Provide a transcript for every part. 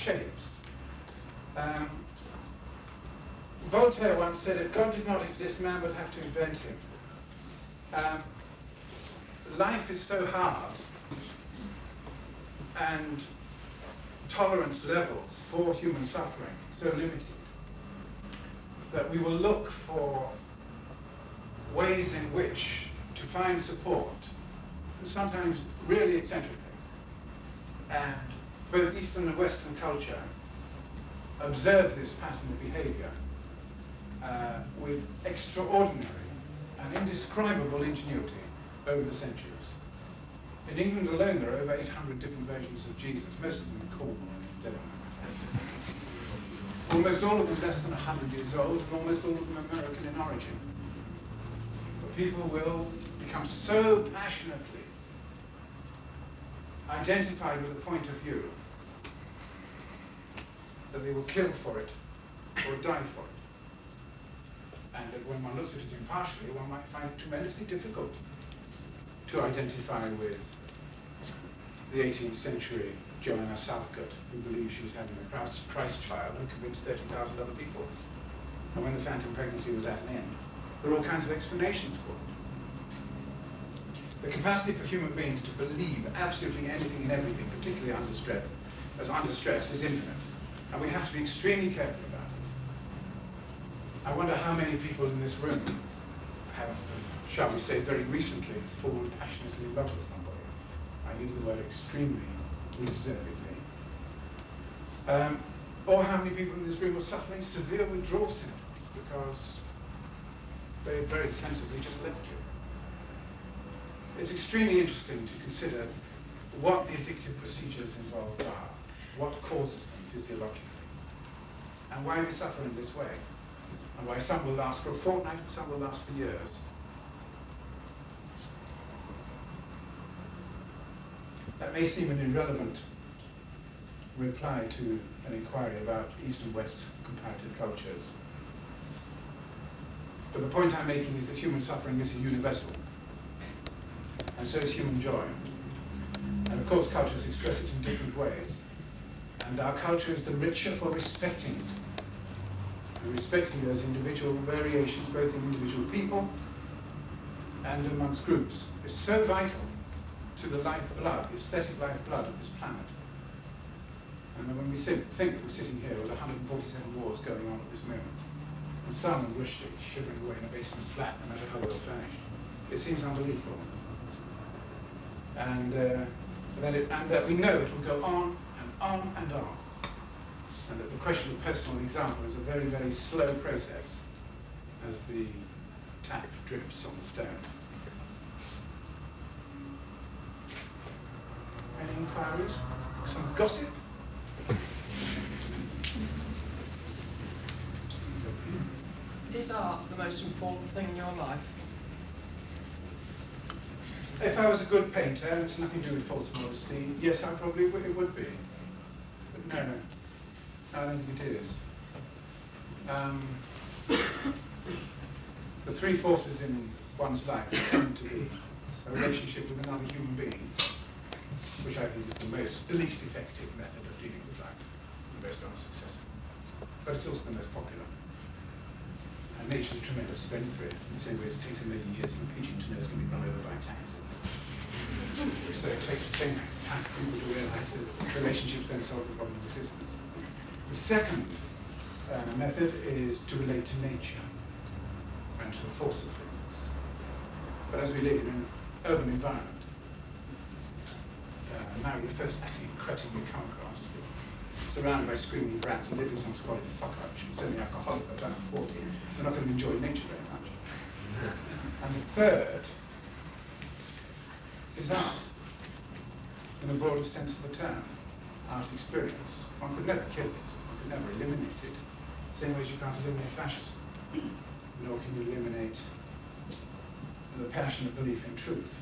shapes. Voltaire once said, if God did not exist, man would have to invent him. Life is so hard, and tolerance levels for human suffering so limited, that we will look for ways in which to find support, sometimes really eccentrically. And both Eastern and Western culture observe this pattern of behavior with extraordinary and indescribable ingenuity over the centuries. In England alone, there are over 800 different versions of Jesus, most of them called almost all of them less than 100 years old, and almost all of them American in origin. But people will become so passionately identified with a point of view that they will kill for it or die for it. And that when one looks at it impartially, one might find it tremendously difficult to identify with the 18th century Joanna Southcote, who believed she was having a Christ child and convinced 30,000 other people. And when the phantom pregnancy was at an end, there are all kinds of explanations for it. The capacity for human beings to believe absolutely anything and everything, particularly under stress, is infinite. And we have to be extremely careful about it. I wonder how many people in this room have, shall we say, very recently fallen passionately in love with somebody. I use the word extremely reservedly. Or how many people in this room are suffering severe withdrawal symptoms because they very sensibly just left you. It's extremely interesting to consider what the addictive procedures involved are, what causes them physiologically, and why we suffer in this way, and why some will last for a fortnight and some will last for years. That may seem an irrelevant reply to an inquiry about East and West comparative cultures. But the point I'm making is that human suffering is universal, and so is human joy. And of course, cultures express it in different ways. And our culture is the richer for respecting it, and respecting those individual variations, both in individual people and amongst groups, is so vital to the lifeblood, the aesthetic lifeblood of this planet. And when we think that we're sitting here with 147 wars going on at this moment, and some wish to be shivering away in a basement flat, no matter how well furnished, it seems unbelievable. And that we know it will go on and on and on. And that the question of personal example is a very, very slow process as the tap drips on the stone. Any inquiries? Some gossip? Is art the most important thing in your life? If I was a good painter, and it's nothing to do with false modesty, yes, it would be. But no, I don't think it is. The three forces in one's life tend to be a relationship with another human being, which I think is the least effective method of dealing with life, the most unsuccessful. But it's also the most popular. And nature's a tremendous spendthrift, in the same way as it takes a million years for a pigeon to know it's going to be run over by a taxi. So it takes the same amount of time for people to realize that relationships don't solve the problem of existence. The second method is to relate to nature and to the force of things. But as we live in an urban environment, now you're first acting cretin you come across, surrounded by screaming brats and living some squalid fuck-up, semi-alcoholic by the time I'm 40, you're not going to enjoy nature very much. And the third is art, in the broadest sense of the term, art experience. One could never kill it, one could never eliminate it, same way as you can't eliminate fascism, nor can you eliminate the passionate belief in truth.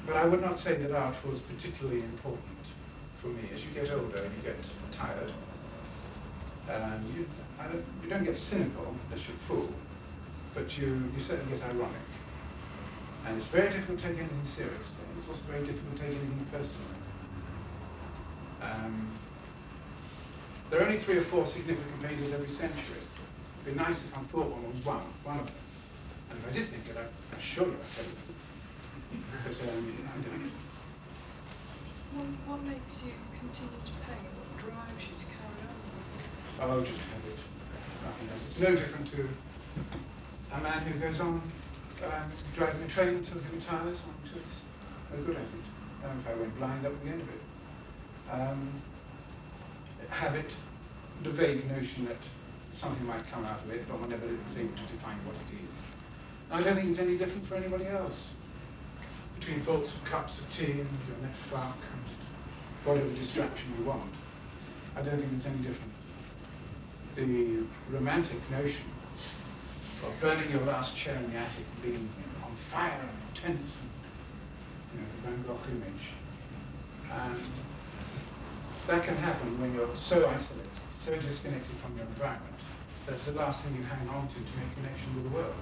But I would not say that art was particularly important for me. As you get older, you get tired. You don't get cynical, as you're fool, but you certainly get ironic. And it's very difficult to take anything seriously. It's also very difficult to take anything personally. There are only 3 or 4 significant painters every century. It'd be nice if I thought one was one of them. And if I did think it, I'd surely I'd tell you. But I don't. What makes you continue to paint? What drives you to carry on? Oh, just habit. Nothing else. It's no different to a man who goes on driving a train until he retires on tours. No good at it. If I went blind, that would be the end of it. Habit, the vague notion that something might come out of it, but one never is able to define what it is. And I don't think it's any different for anybody else. Between thoughts of cups of tea and your next walk and whatever distraction you want, I don't think it's any different. The romantic notion of burning your last chair in the attic and being on fire and intense, and, the Van Gogh image. And that can happen when you're so isolated, so disconnected from your environment, that it's the last thing you hang on to make connection with the world.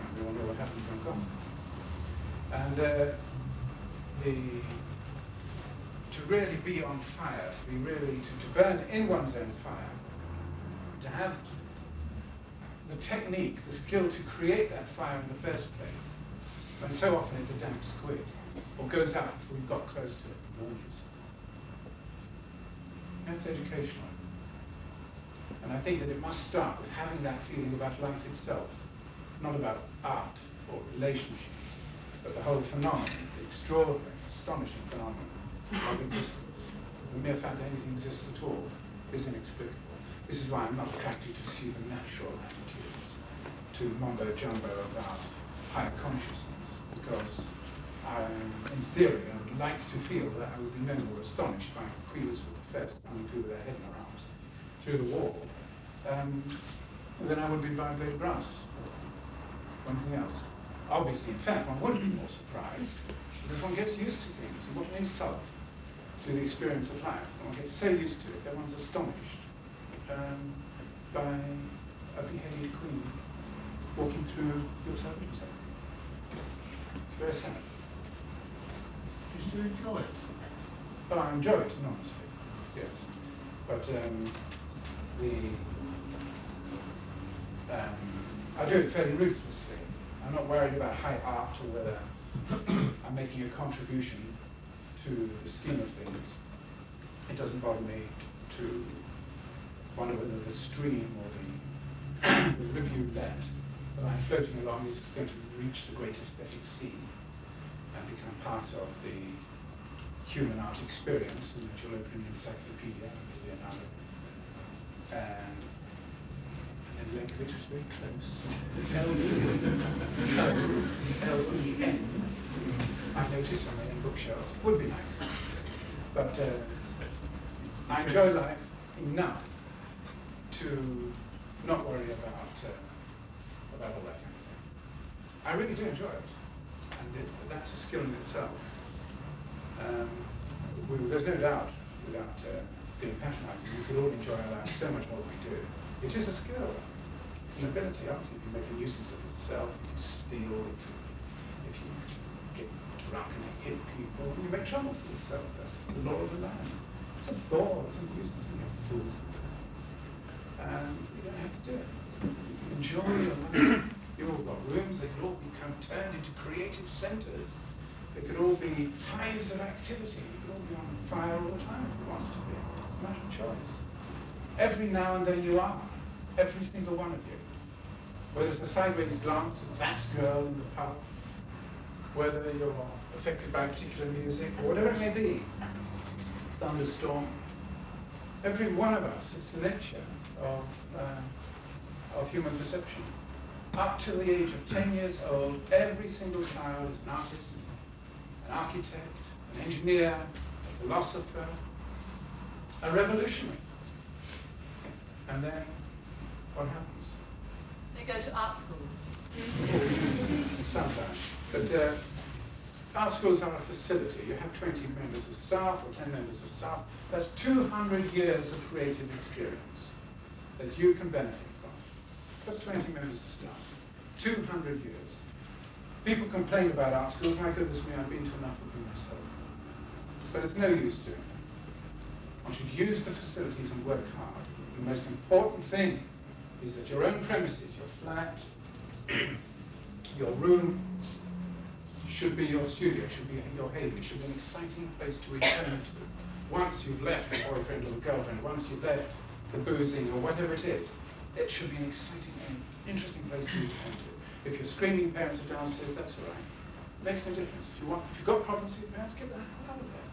And we all know what happened to Van Gogh. And to really be on fire, to burn in one's own fire, to have the technique, the skill to create that fire in the first place, when so often it's a damp squid, or goes out before you've got close to it and warms yourself. That's educational. And I think that it must start with having that feeling about life itself, not about art or relationships, but the whole phenomenon, the extraordinary, astonishing phenomenon of existence. The mere fact that anything exists at all is inexplicable. This is why I'm not attracted to supernatural attitudes, to mumbo-jumbo about higher consciousness, because in theory, I would like to feel that I would be no more astonished by Queen Elizabeth I coming through with her head in her arms through the wall than I would be by blade brass or anything else. Obviously, in fact, one would be more surprised because one gets used to things, and what an insult to the experience of life. One gets so used to it that one's astonished by a beheaded queen walking through your television set. It's very sad. You still enjoy it? Well, I enjoy it enormously, yes. But I do it fairly ruthlessly. I'm not worried about high art or whether I'm making a contribution to the scheme of things. It doesn't bother me to wonder whether the stream or the review that I'm floating along is going to reach the great aesthetic sea and become part of the human art experience, and that you'll open an encyclopedia with Leonardo. And then Lenkiewicz was very close. L-E-N. I noticed on my own bookshelves. Would be nice. But I enjoy life enough to not worry about all that kind of thing. I really do enjoy it. And that's a skill in itself. There's no doubt, without being patronizing, we could all enjoy our lives so much more than we do. It is a skill. It's an ability. Obviously, if you make a nuisance of yourself, if you steal, if you get drunk and hit people, you make trouble for yourself. That's the law of the land. It's a bore, it's a nuisance, and you have fools that do it. You don't have to do it. You can enjoy your life. You've all got rooms, they could all be turned into creative centers. They could all be hives of activity. You could all be on fire all the time if you wanted to be. It's a matter of choice. Every now and then you are. Every single one of you. Whether it's a sideways glance at that girl in the pub, whether you're affected by particular music, or whatever it may be, thunderstorm. Every one of us, it's the nature of human perception. Up to the age of 10 years old, every single child is an artist, an architect, an engineer, a philosopher, a revolutionary. And then, what happens? They go to art school. Sometimes. But art schools are a facility. You have 20 members of staff or 10 members of staff. That's 200 years of creative experience that you can benefit from. That's 20 members of staff. 200 years. People complain about art schools. My goodness me, I've been to enough of them myself. But it's no use doing that. One should use the facilities and work hard. The most important thing is that your own premises, your flat, your room, should be your studio, should be your haven. It should be an exciting place to return to. Once you've left the boyfriend or the girlfriend, once you've left the boozing or whatever it is, it should be an exciting and interesting place to return to. If your screaming parents are downstairs, that's all right. It makes no difference. If you've got problems with your parents, get the hell out of there.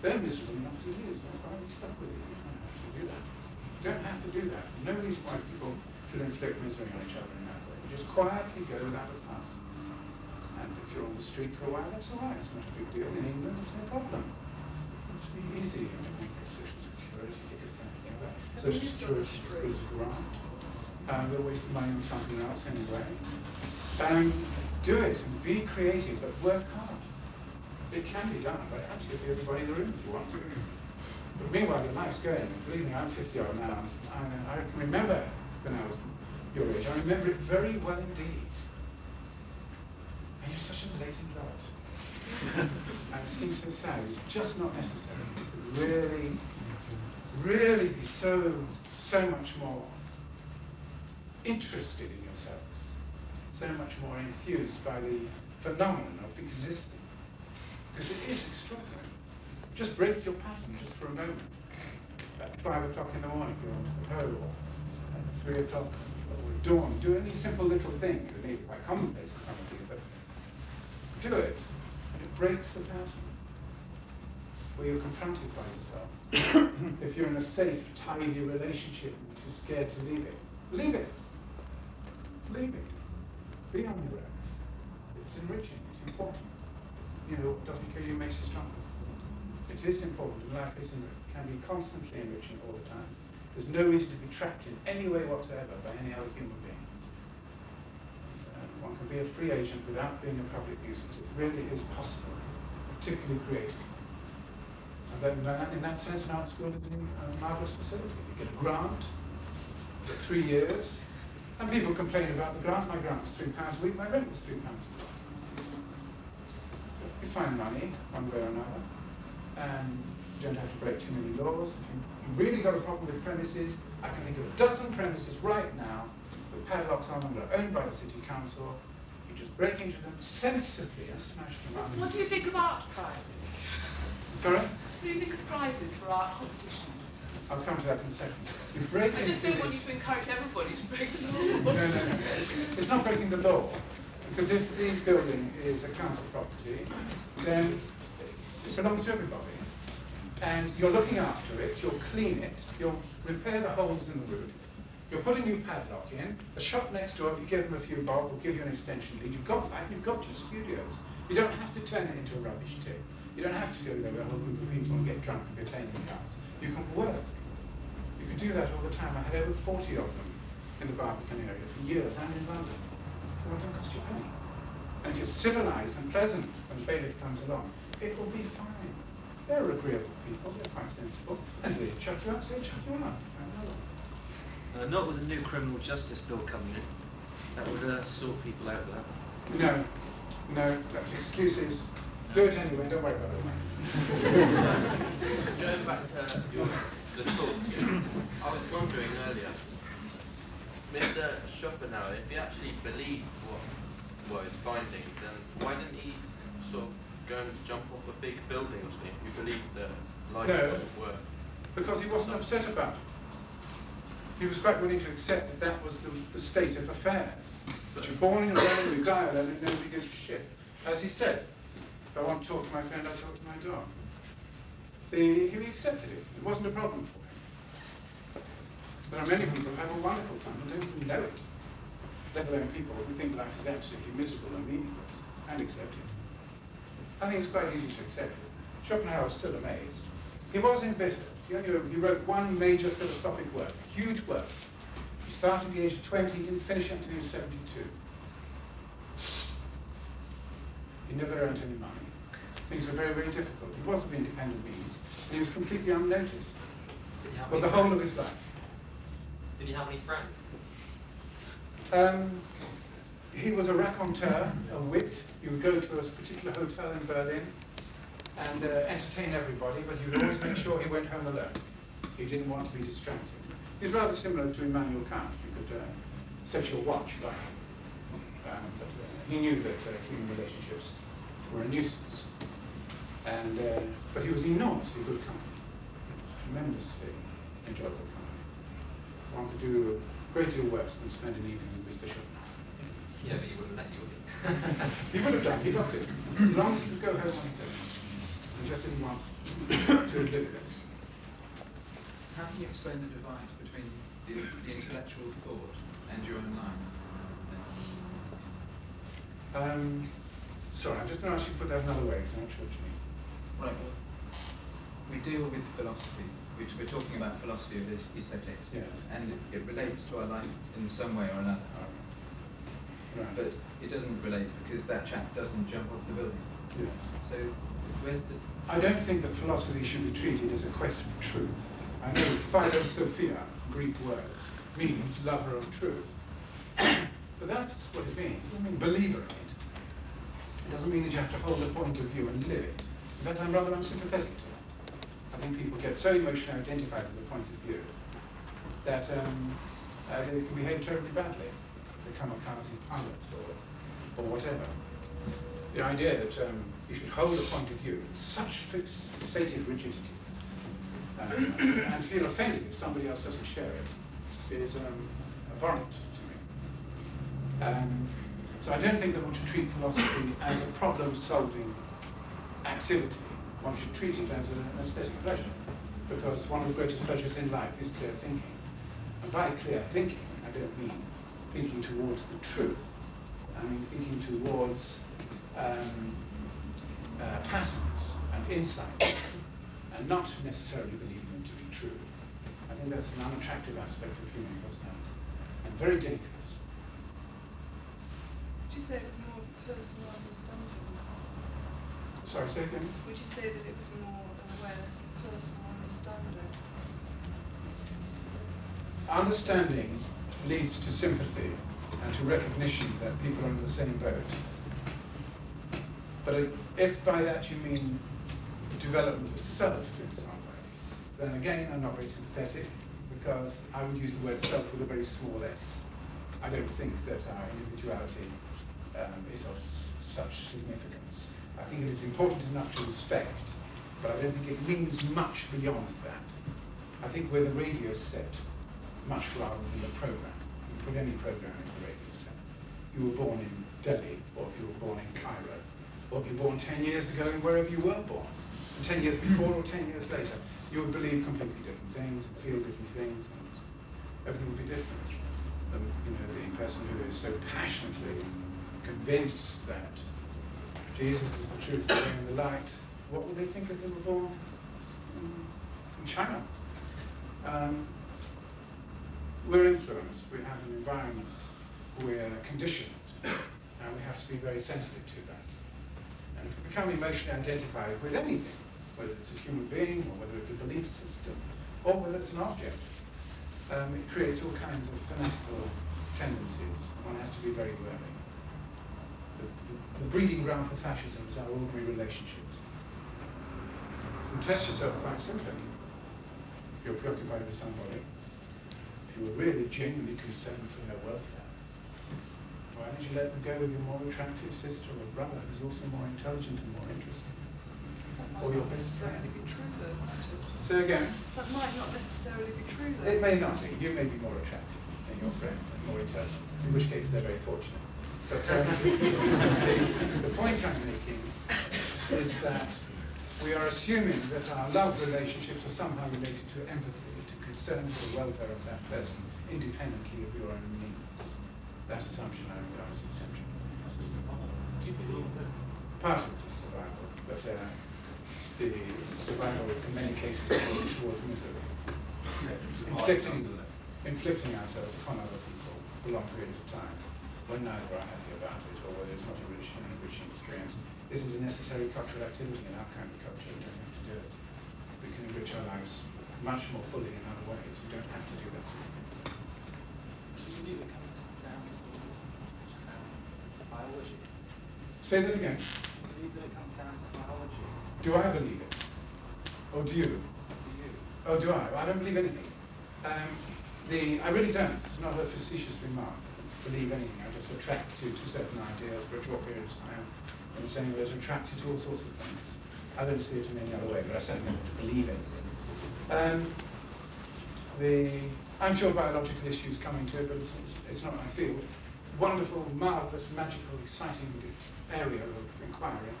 They're miserable enough as it is. Why are we stuck with it? You don't have to do that. You don't have to do that. No reason why people should inflict misery on each other in that way. You just quietly go without a fuss. And if you're on the street for a while, that's all right. It's not a big deal. In England, it's no problem. It's really easy. You don't get social security, get this, that, and the other. Social security is a grant. They'll waste money on something else anyway. Do it and be creative, but work hard. It can be done by absolutely everybody in the room if you want to. But meanwhile, your life's going. Believe me, I'm 50 odd now. I can remember when I was your age. I remember it very well indeed. And you're such a lazy lot. And it seems so sad. It's just not necessary. You could really be so much more interested in yourselves, so much more enthused by the phenomenon of existing. Because it is extraordinary. Just break your pattern just for a moment. At 5 o'clock in the morning, you're at home, or at 3 o'clock, or at dawn. Do any simple little thing. It may be quite commonplace for some of you, but do it. And it breaks the pattern. Where you're confronted by yourself. If you're in a safe, tidy relationship and you're scared to leave it, leave it. Leave it. Be on your own. It's enriching. It's important. You know, what doesn't kill you makes you stronger. It is important, and life can be constantly enriching all the time. There's no reason to be trapped in any way whatsoever by any other human being. One can be a free agent without being a public nuisance. It really is possible, particularly creative. And then, in that sense, an art school is a marvellous facility. You get a grant for 3 years, and people complain about the grant. My grant was £3 a week, my rent was £3 a week. You find money, one way or another, and you don't have to break too many laws. If you've really got a problem with premises, I can think of a dozen premises right now with padlocks on them that are owned by the city council. You just break into them sensibly and smash them up. What do you think of art prizes? Sorry? What do you think of prizes for art competitions? I'll come to that in a second. You break I just into don't want you to encourage everybody to break the law. No. It's not breaking the law. Because if the building is a council property, then it belongs to everybody. And you're looking after it, you'll clean it, you'll repair the holes in the roof, you'll put a new padlock in, the shop next door, if you give them a few bob, will give you an extension lead. You've got that, you've got your studios. You don't have to turn it into a rubbish tip. You don't have to go there with a whole group of people and get drunk and be playing in the house. You can work. You can do that all the time. I had over 40 of them in the Barbican area for years, and in London. It doesn't cost you a penny. And if you're civilised and pleasant when the bailiff comes along, it will be fine. They're agreeable people, they're quite sensible. And if they chuck you out, say chuck you out. Not with a new criminal justice bill coming in. That would sort people out of that. No, that's excuses. Do it anyway, don't worry about it. Going back to the talk, I was wondering earlier, Mr. Schopenhauer, if he actually believed what he was finding, then why didn't he sort of go and jump off a big building or something if he believed that life doesn't work? Because he wasn't upset about it. He was quite willing to accept that that was the state of affairs. But you're born in alone, you die alone, and nobody gives a shit. As he said, if I want to talk to my friend, I talk to my dog. He accepted it. It wasn't a problem for him. There are many people who have a wonderful time and don't even know it, let alone people who think life is absolutely miserable and meaningless, and accept it. I think it's quite easy to accept it. Schopenhauer was still amazed. He was embittered. He wrote one major philosophic work, a huge work. He started at the age of 20, he didn't finish it until he was 72. He never earned any money. Things were very, very difficult. He was of independent means, and he was completely unnoticed. But the whole of his life. Did he have any friends? he was a raconteur, a wit. He would go to a particular hotel in Berlin and entertain everybody, but he would always make sure he went home alone. He didn't want to be distracted. He was rather similar to Immanuel Kant. You could set your watch by him. But he knew that human relationships were a nuisance. And, but he was enormously good company. Tremendously enjoyable company. One could do a great deal worse than spend an evening with Mr. Schopenhauer. Yeah, but you wouldn't let you, would you? He would have done, he loved it. As long as he could go home on his own. He just didn't want to live it. How can you explain the divide between the intellectual thought and your own life? Sorry, I'm just going to ask you to put that another way, because I'm not sure what you mean. Right, well, we deal with philosophy. We're talking about philosophy of aesthetics, Yes. and it relates to our life in some way or another. Right. But it doesn't relate because that chap doesn't jump off the building. Yes. So where's the... I don't think that philosophy should be treated as a quest for truth. I know philosophia, Greek words, means lover of truth. But that's what it means. It doesn't mean believer in it. It doesn't mean that you have to hold a point of view and live it. In fact, I'm rather unsympathetic to it. I think people get so emotionally identified with a point of view that they can behave terribly badly. They come kamikaze pilot or whatever. The idea that you should hold a point of view with such fixated rigidity and feel offended if somebody else doesn't share it is abhorrent to me. So I don't think that one should treat philosophy as a problem-solving activity. One should treat it as an aesthetic pleasure, because one of the greatest pleasures in life is clear thinking. And by clear thinking, I don't mean thinking towards the truth. I mean thinking towards patterns and insight, and not necessarily believing them to be true. I think that's an unattractive aspect of human personality, and very dangerous. Would you say it was more personal understanding? Sorry, say again? Would you say that it was more an awareness of personal understanding? Understanding leads to sympathy and to recognition that people are in the same boat. But if by that you mean the development of self in some way, then again I'm not very sympathetic, because I would use the word self with a very small s. I don't think that our individuality is of such significance. I think it is important enough to respect, but I don't think it means much beyond that. I think we're the radio set much rather than the program. You put any program in the radio set. You were born in Delhi, or if you were born in Cairo, or if you were born 10 years ago and wherever you were born, and 10 years before or 10 years later, you would believe completely different things and feel different things, and everything would be different. The person who is so passionately convinced that Jesus is the truth, the way, and the light, what would they think if they were born in China? We're influenced, we have an environment, we're conditioned, and we have to be very sensitive to that. And if we become emotionally identified with anything, whether it's a human being, or whether it's a belief system, or whether it's an object, it creates all kinds of fanatical tendencies. One has to be very wary. The breeding ground for fascism is our ordinary relationships. You test yourself quite simply. If you're preoccupied with somebody, if you were really genuinely concerned for their welfare, why did you let them go with your more attractive sister or brother who's also more intelligent and more interesting? That Or might your not best necessarily friend? be true, though, might it? Say again. That might not necessarily be true, though. It may not be. You may be more attractive than your friend and more intelligent, in which case they're very fortunate. But the point I'm making is that we are assuming that our love relationships are somehow related to empathy, to concern for the welfare of that person, independently of your own needs. That assumption, I regard as essential. Do you believe that? Part of it is survival, but it's survival in many cases towards misery. Inflicting ourselves upon other people for long periods of time, when neither are happy about it, or whether it's not a enriching experience, isn't a necessary cultural activity in our kind of culture. We don't have to do it. We can enrich our lives much more fully in other ways. We don't have to do that sort of thing. Do you believe it comes down to biology. Say that again. I believe that it comes down to biology. Do I believe it? Or do you? Do you? Oh, do I? I don't believe anything. I really don't. It's not a facetious remark. Believe anything. I'm just attracted to certain ideas for a short period of time. In the same way as attracted to all sorts of things. I don't see it in any other way, but I certainly don't believe anything. I'm sure biological issues come into it, but it's not my field. Wonderful, marvellous, magical, exciting area of inquiry,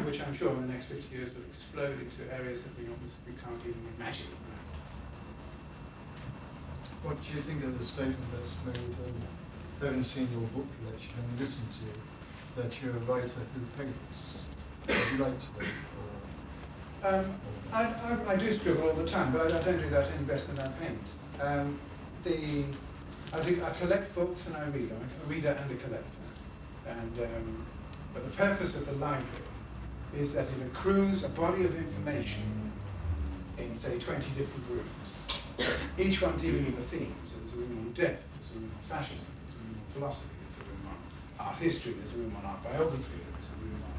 which I'm sure in the next 50 years will explode into areas that we can't even imagine. What do you think of the statement that's made, having seen your book collection and listened to you, that you're a writer who paints? Would you like to paint? I do scribble all the time, but I don't do that any better than I paint. I collect books and I read them. I'm a reader and a collector. But the purpose of the library is that it accrues a body of information in, say, 20 different rooms, each one dealing with a theme. So there's a room on death, there's a room on fascism, there's a room on philosophy, there's a room on art history, there's a room on art biography, there's a room on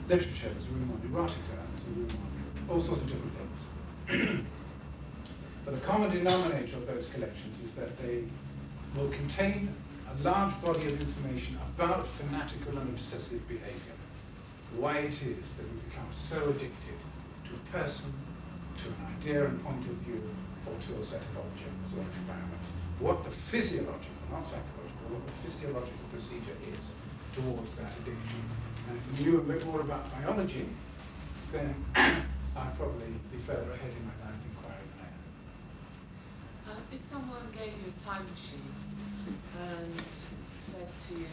literature, there's a room on erotica, there's a room on all sorts of different things. But the common denominator of those collections is that they will contain a large body of information about fanatical and obsessive behavior. Why it is that we become so addicted to a person, to an idea and point of view, or to a set of objects or environment. What the physiological, not psychological, what the physiological procedure is towards that addiction. And if we knew a bit more about biology, then I'd probably be further ahead in my line of inquiry than I am. If someone gave you a time machine and said to you,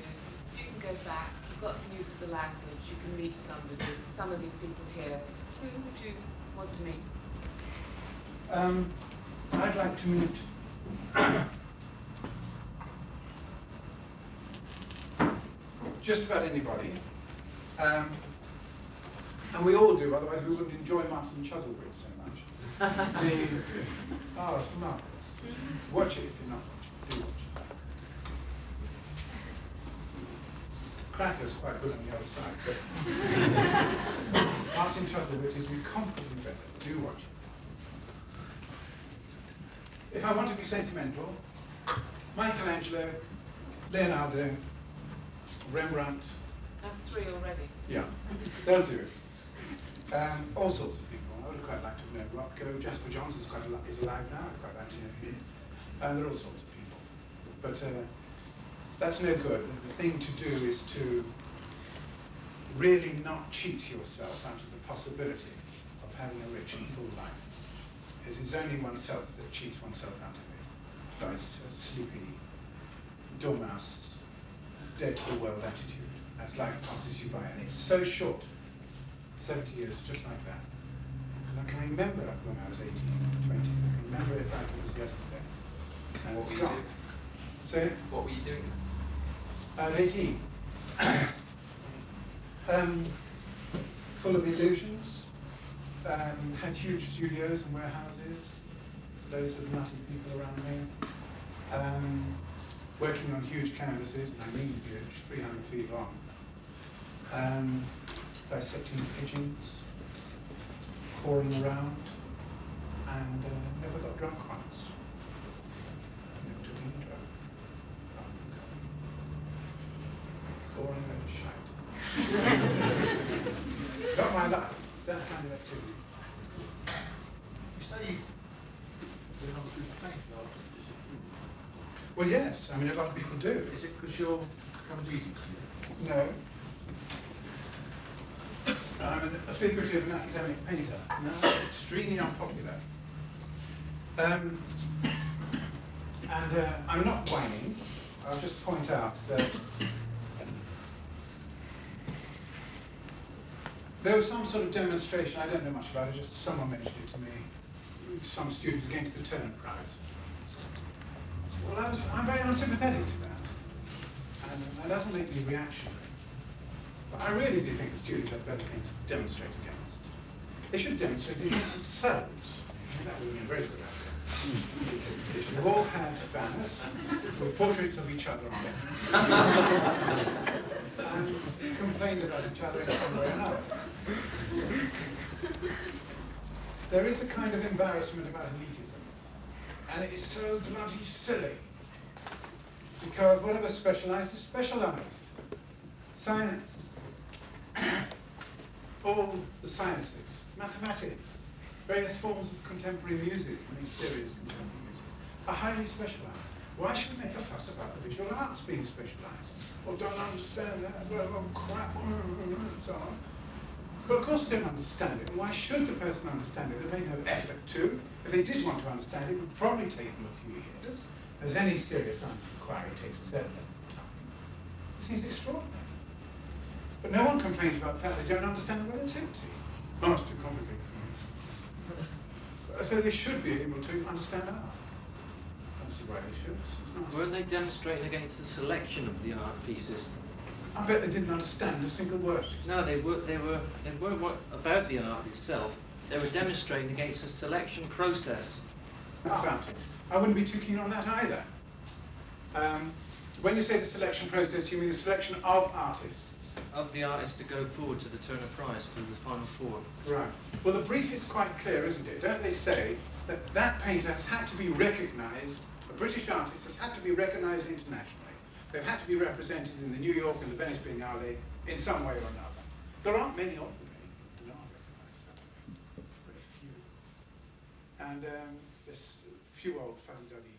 you can go back, you've got the use of the language, you can meet somebody, some of these people here, who would you want to meet? I'd like to meet just about anybody. And we all do, otherwise we wouldn't enjoy Martin Chuzzlewit so much. Oh, it's marvellous. Watch it if you're not watching. Do watch it. Cracker's quite good on the other side, but Martin Chuzzlewit is incomparably better. Do watch it. If I want to be sentimental, Michelangelo, Leonardo, Rembrandt. That's 3 already. Yeah, they'll do it. All sorts of people. I would have quite liked to have known Rothko. Jasper Johns is alive now. I'd quite like to know him. And there are all sorts of people. But that's no good. The thing to do is to really not cheat yourself out of the possibility of having a rich and full life. It is only oneself that cheats oneself out of it. By a sleepy, dormouse, dead to the world attitude. As life passes you by, and it's so short. 70 years, just like that. Because I can remember when I was 18 or 20. I can remember it like it was yesterday. And What it's were you gone. doing? So, What were you doing? I was 18. Full of illusions. Had huge studios and warehouses. Loads of nutty people around me. Working on huge canvases, and I mean huge, 300 feet long. Dissecting pigeons, pouring around, and never got drunk once. Never took any drugs. Boring and shite. Not my life, that kind of activity. You say you're not a good painter, is it? Well, yes, I mean, a lot of people do. Is it because you're comes easy to you? No. I'm a figurative and academic painter. No, extremely unpopular. And I'm not whining. I'll just point out that there was some sort of demonstration, I don't know much about it, just someone mentioned it to me, some students against the Turner Prize. Well, I'm very unsympathetic to that. And that doesn't make me reactionary. But I really do think the students had better things to demonstrate against. They should demonstrate against themselves. I mean, that would have been a very good outcome. We've all had banners with portraits of each other on them and complained about each other in some way or another. There is a kind of embarrassment about elitism, and it is so bloody silly, because whatever specialised is specialised. Science, all the sciences, mathematics, various forms of contemporary music, I mean serious contemporary music, are highly specialised. Why should we make a fuss about the visual arts being specialised? Or don't understand that, well, crap, and so on. Well, of course they don't understand it, and why should the person understand it? They made no effort to. If they did want to understand it, it would probably take them a few years, as any serious scientific inquiry takes a certain length of time. It seems extraordinary. But no one complains about the fact they don't understand the relativity. Oh, it's too complicated for me. So they should be able to understand art. I don't see why they should. Weren't they demonstrating against the selection of the art pieces? I bet they didn't understand a single word. No, they weren't what about the art itself. They were demonstrating against the selection process. About it. I wouldn't be too keen on that either. When you say the selection process, you mean the selection of artists? Of the artists to go forward to the Turner Prize, to the final four. Right. Well, the brief is quite clear, isn't it? Don't they say that that painter has had to be recognised, a British artist has had to be recognised internationally. They've had to be represented in the New York and the Venice Biennale in some way or another. There aren't many of them that are recognised that way. Very few. And there's few old fuddy-duddy